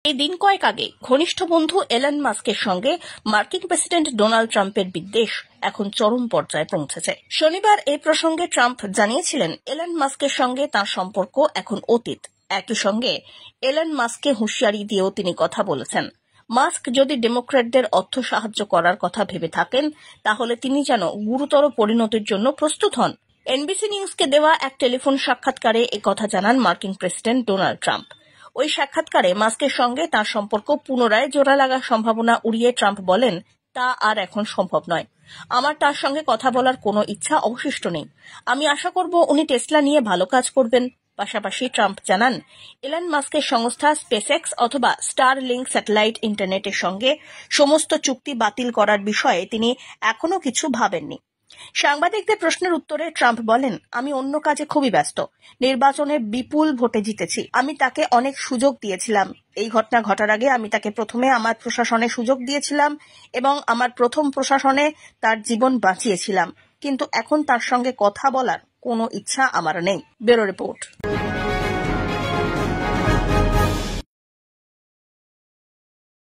এই দিন কয়েক আগে ঘনিষ্ঠ বন্ধু এলন মাস্কের সঙ্গে মার্কিন প্রেসিডেন্ট ডোনাল্ড ট্রাম্পের বিদ্বেষ এখন চরম পর্যায়ে পৌঁছেছে। শনিবার এই প্রসঙ্গে ট্রাম্প জানিয়েছিলেন এলন মাস্কের সঙ্গে তাঁর সম্পর্ক এখন অতীত। একই সঙ্গে এলন মাস্ককে হুঁশিয়ারি দিয়েও তিনি কথা বলেছেন, মাস্ক যদি ডেমোক্র্যাটদের অর্থ সাহায্য করার কথা ভেবে থাকেন তাহলে তিনি যেন গুরুতর পরিণতির জন্য প্রস্তুত হন। এনবিসি নিউজকে দেওয়া এক টেলিফোন সাক্ষাৎকারে একথা জানান মার্কিন প্রেসিডেন্ট ডোনাল্ড ট্রাম্প। ওই সাক্ষাৎকারে মাস্কের সঙ্গে তাঁর সম্পর্ক পুনরায় জোড়া লাগার সম্ভাবনা উড়িয়ে ট্রাম্প বলেন, তা আর এখন সম্ভব নয়। আমার তার সঙ্গে কথা বলার কোনো ইচ্ছা অবশিষ্ট নেই। আমি আশা করব উনি টেসলা নিয়ে ভালো কাজ করবেন। পাশাপাশি ট্রাম্প জানান, এলন মাস্কের সংস্থা স্পেসএক্স অথবা স্টারলিংক স্যাটেলাইট ইন্টারনেটের সঙ্গে সমস্ত চুক্তি বাতিল করার বিষয়ে তিনি এখনো কিছু ভাবেননি। সাংবাদিকদের প্রশ্নের উত্তরে ট্রাম্প বলেন, আমি অন্য কাজে খুবই ব্যস্ত। নির্বাচনে বিপুল ভোটে জিতেছি। আমি তাকে অনেক সুযোগ দিয়েছিলাম। এই ঘটনা ঘটার আগে আমি তাকে প্রথমে আমার প্রশাসনে সুযোগ দিয়েছিলাম এবং আমার প্রথম প্রশাসনে তার জীবন বাঁচিয়েছিলাম, কিন্তু এখন তার সঙ্গে কথা বলার কোনো ইচ্ছা আমার নেই। Bureau report.